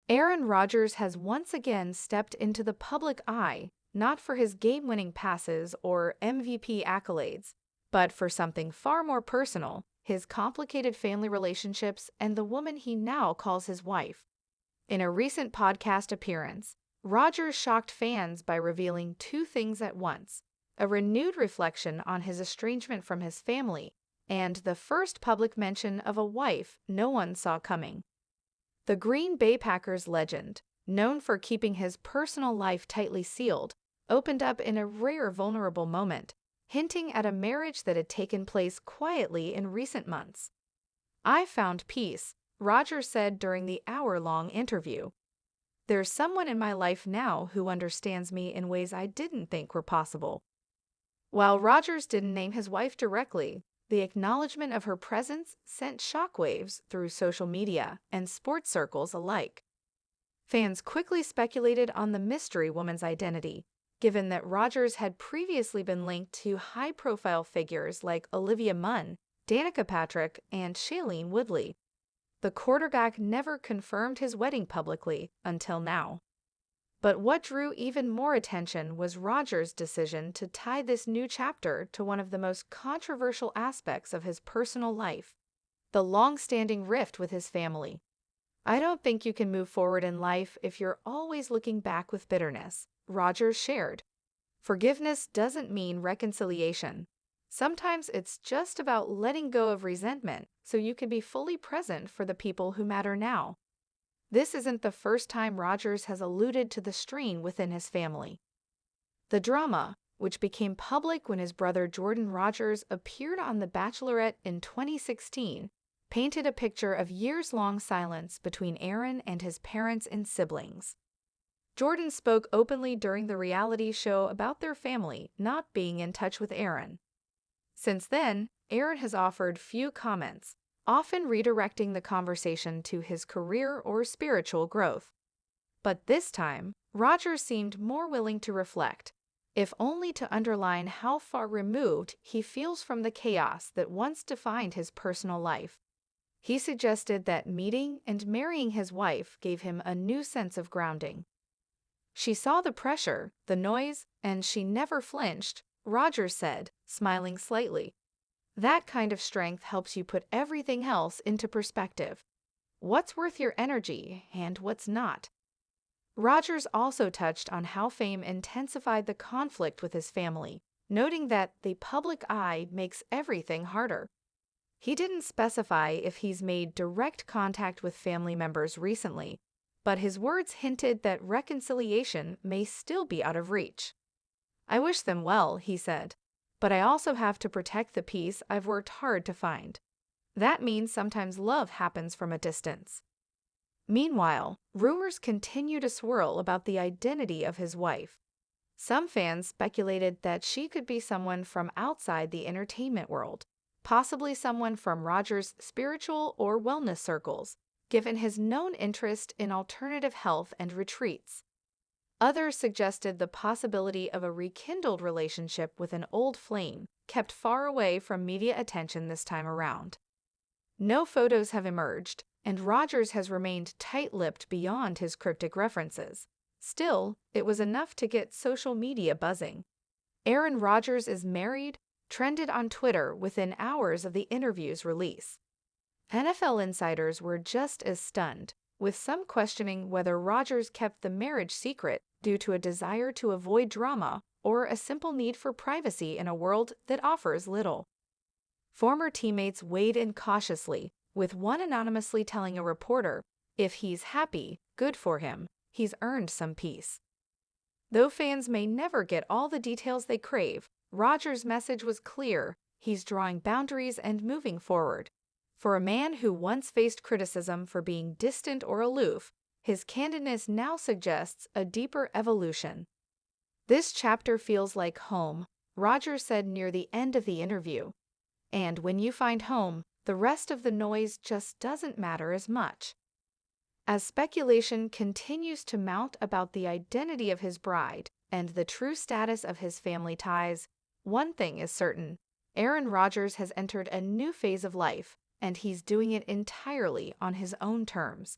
Aaron Rodgers has once again stepped into the public eye, not for his game-winning passes or MVP accolades, but for something far more personal: his complicated family relationships and the woman he now calls his wife. In a recent podcast appearance, Rodgers shocked fans by revealing two things at once: a renewed reflection on his estrangement from his family, and the first public mention of a wife no one saw coming. The Green Bay Packers legend, known for keeping his personal life tightly sealed, opened up in a rare vulnerable moment, hinting at a marriage that had taken place quietly in recent months. "I found peace," Rodgers said during the hour-long interview. "There's someone in my life now who understands me in ways I didn't think were possible." While Rodgers didn't name his wife directly, the acknowledgement of her presence sent shockwaves through social media and sports circles alike. Fans quickly speculated on the mystery woman's identity, given that Rodgers had previously been linked to high-profile figures like Olivia Munn, Danica Patrick, and Shailene Woodley. The quarterback never confirmed his wedding publicly until now. But what drew even more attention was Rodgers' decision to tie this new chapter to one of the most controversial aspects of his personal life: the long-standing rift with his family. "I don't think you can move forward in life if you're always looking back with bitterness," Rodgers shared. "Forgiveness doesn't mean reconciliation. Sometimes it's just about letting go of resentment so you can be fully present for the people who matter now." This isn't the first time Rodgers has alluded to the strain within his family. The drama, which became public when his brother Jordan Rodgers appeared on The Bachelorette in 2016, painted a picture of years-long silence between Aaron and his parents and siblings. Jordan spoke openly during the reality show about their family not being in touch with Aaron. Since then, Aaron has offered few comments, often redirecting the conversation to his career or spiritual growth. But this time, Rodgers seemed more willing to reflect, if only to underline how far removed he feels from the chaos that once defined his personal life. He suggested that meeting and marrying his wife gave him a new sense of grounding. "She saw the pressure, the noise, and she never flinched," Rodgers said, smiling slightly. "That kind of strength helps you put everything else into perspective. What's worth your energy and what's not?" Rodgers also touched on how fame intensified the conflict with his family, noting that the public eye makes everything harder. He didn't specify if he's made direct contact with family members recently, but his words hinted that reconciliation may still be out of reach. "I wish them well," he said, "but I also have to protect the peace I've worked hard to find. That means sometimes love happens from a distance." Meanwhile, rumors continue to swirl about the identity of his wife. Some fans speculated that she could be someone from outside the entertainment world, possibly someone from Rodgers' spiritual or wellness circles, given his known interest in alternative health and retreats. Others suggested the possibility of a rekindled relationship with an old flame, kept far away from media attention this time around. No photos have emerged, and Rodgers has remained tight-lipped beyond his cryptic references. Still, it was enough to get social media buzzing. "Aaron Rodgers is married" trended on Twitter within hours of the interview's release. NFL insiders were just as stunned, with some questioning whether Rodgers kept the marriage secret due to a desire to avoid drama or a simple need for privacy in a world that offers little. Former teammates weighed in cautiously, with one anonymously telling a reporter, "If he's happy, good for him. He's earned some peace." Though fans may never get all the details they crave, Rodgers' message was clear: he's drawing boundaries and moving forward. For a man who once faced criticism for being distant or aloof, his candidness now suggests a deeper evolution. "This chapter feels like home," Rodgers said near the end of the interview. "And when you find home, the rest of the noise just doesn't matter as much." As speculation continues to mount about the identity of his bride and the true status of his family ties, one thing is certain: Aaron Rodgers has entered a new phase of life, and he's doing it entirely on his own terms.